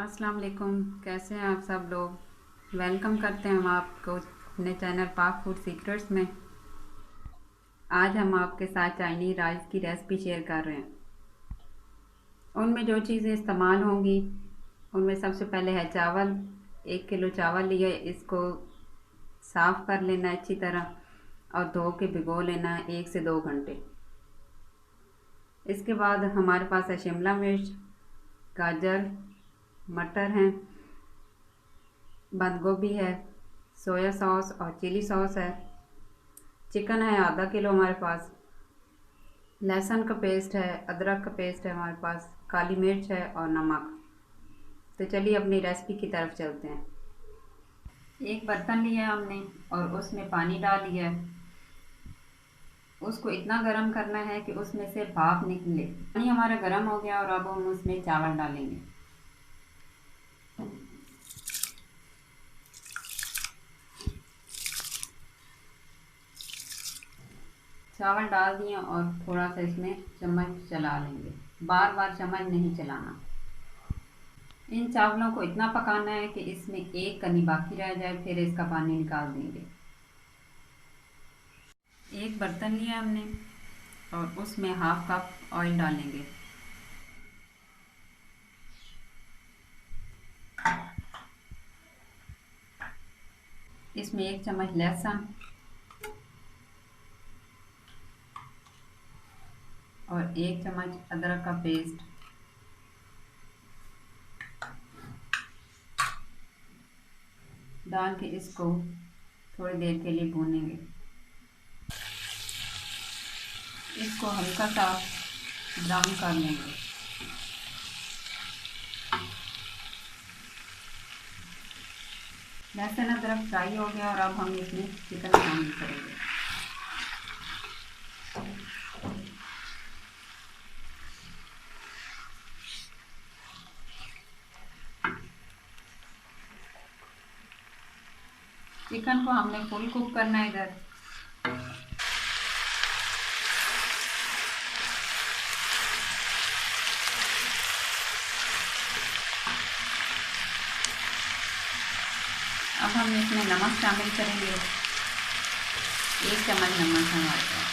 अस्सलाम वालेकुम। कैसे हैं आप सब लोग। वेलकम करते हैं हम आपको अपने चैनल पाक फूड सीक्रेट्स में। आज हम आपके साथ चाइनीज़ राइस की रेसिपी शेयर कर रहे हैं। उनमें जो चीज़ें इस्तेमाल होंगी उनमें सबसे पहले है चावल। 1 किलो चावल लिए, इसको साफ़ कर लेना है अच्छी तरह और धो के भिगो लेना है 1 से 2 घंटे। इसके बाद हमारे पास है शिमला मिर्च, गाजर, मटर हैं, बंद गोभी है, सोया सॉस और चिली सॉस है, चिकन है आधा किलो हमारे पास, लहसुन का पेस्ट है, अदरक का पेस्ट है हमारे पास, काली मिर्च है और नमक। तो चलिए अपनी रेसिपी की तरफ चलते हैं। एक बर्तन लिया हमने और उसमें पानी डाल लिया है। उसको इतना गर्म करना है कि उसमें से भाप निकले। पानी हमारा गर्म हो गया और अब हम उसमें चावल डालेंगे। चावल डाल दिए और थोड़ा सा इसमें चम्मच चला लेंगे, बार बार चम्मच नहीं चलाना। इन चावलों को इतना पकाना है कि इसमें एक कनी बाकी रह जाए, फिर इसका पानी निकाल देंगे। एक बर्तन लिया हमने और उसमें 1/2 कप ऑयल डालेंगे। इसमें 1 चम्मच लहसुन और 1 चम्मच अदरक का पेस्ट डाल के इसको थोड़ी देर के लिए भूनेंगे। इसको हल्का सा ब्राउन कर लेंगे। लहसुन अदरक फ्राई हो गया और अब हम इसमें चिकन शामिल करेंगे। चिकन को हमने फुल कुक करना है इधर। अब हम इसमें नमक शामिल करेंगे। 1 चम्मच नमक है हमारे पास।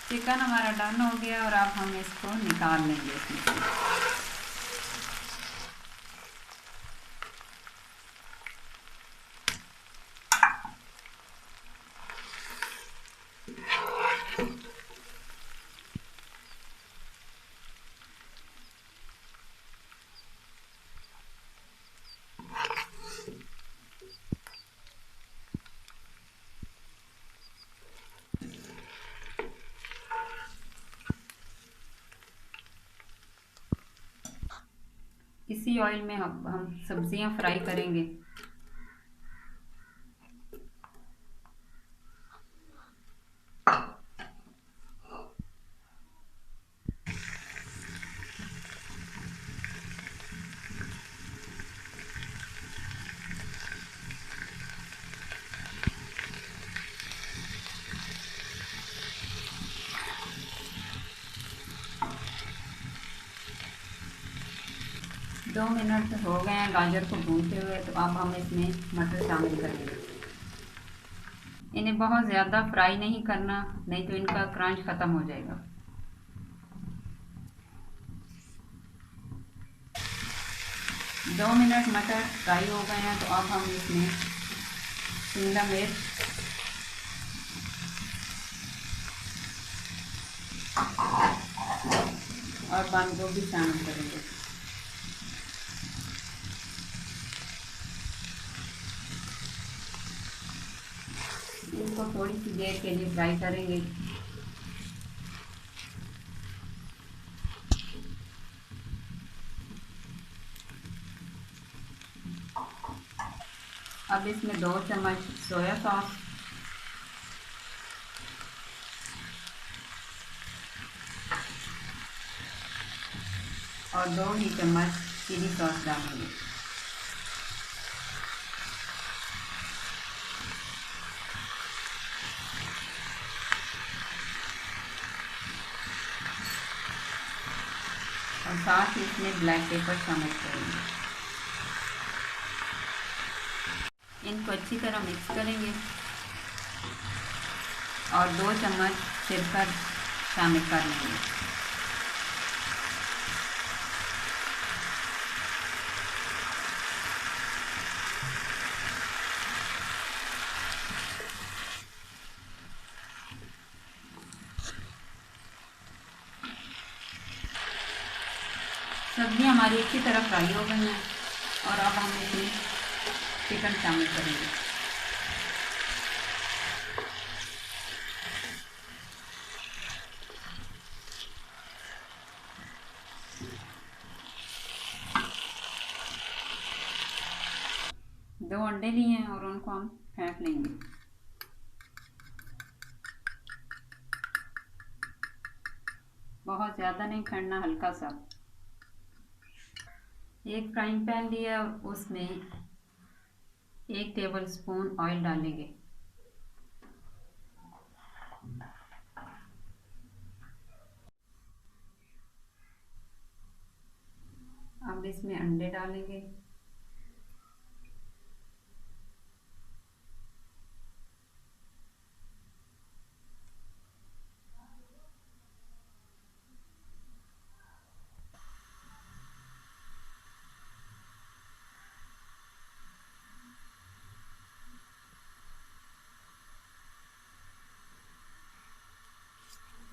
चिकन हमारा डन हो गया और अब हम इसको निकाल लेंगे इसमें से। इसी ऑयल में हम सब्जियां फ्राई करेंगे। दो मिनट हो गए हैं गाजर को भूनते हुए, तो अब हम इसमें मटर शामिल करेंगे। इन्हें बहुत ज़्यादा फ्राई नहीं करना, नहीं तो इनका क्रंच ख़त्म हो जाएगा। दो मिनट मटर फ्राई हो गए हैं, तो अब हम इसमें शिमला मिर्च और बंद गोभी शामिल करेंगे। इनको थोड़ी सी देर के लिए फ्राई करेंगे। अब इसमें 2 चम्मच सोया सॉस और 2 ही चम्मच चिली सॉस डालेंगे। और साथ ही इसमें ब्लैक पेपर शामिल करेंगे। इनको अच्छी तरह मिक्स करेंगे और 2 चम्मच सिरका शामिल कर लेंगे। सब्जियां हमारी अच्छी तरह फ्राई हो गई हैं और अब हम इसमें चिकन शामिल करेंगे। दो अंडे लिए हैं और उनको हम फेंट लेंगे। बहुत ज़्यादा नहीं फेंटना, हल्का सा। एक फ्राइंग पैन लिया और उसमें 1 टेबलस्पून ऑयल डालेंगे। अब इसमें अंडे डालेंगे।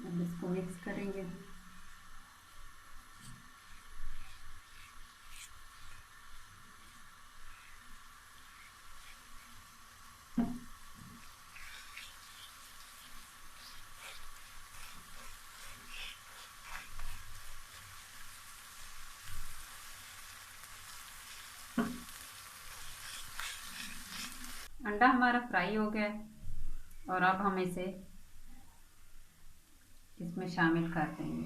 अब इसको मिक्स करेंगे। अंडा हमारा फ्राई हो गया और अब हम इसे इसमें शामिल कर देंगे।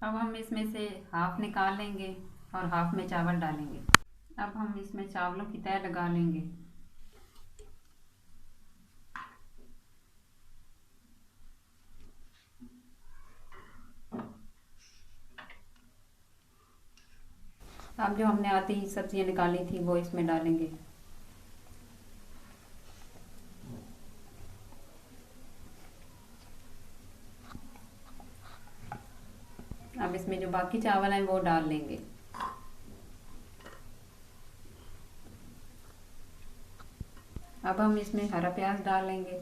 अब हम इसमें से हाफ निकाल लेंगे और हाफ में चावल डालेंगे। अब हम इसमें चावलों की तह लगा लेंगे। अब जो हमने आधी सब्जियां निकाली थी वो इसमें डालेंगे। अब इसमें जो बाकी चावल हैं वो डाल लेंगे। अब हम इसमें हरा प्याज डाल लेंगे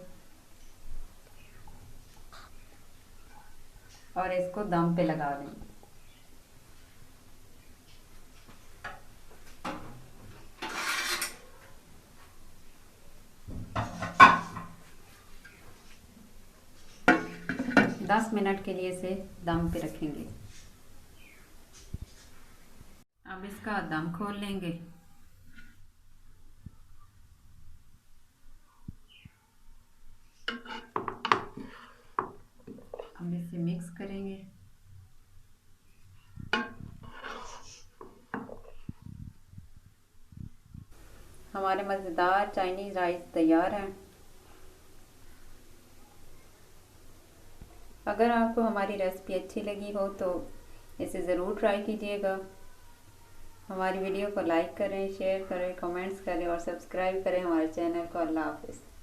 और इसको दम पे लगा देंगे। दस मिनट के लिए इसे दम पे रखेंगे। अब इसका दम खोल लेंगे। अब इसे मिक्स करेंगे। हमारे मज़ेदार चाइनीज़ राइस तैयार हैं। अगर आपको हमारी रेसिपी अच्छी लगी हो तो इसे ज़रूर ट्राई कीजिएगा। हमारी वीडियो को लाइक करें, शेयर करें, कमेंट्स करें और सब्सक्राइब करें हमारे चैनल को। अल्लाह हाफ़िज़।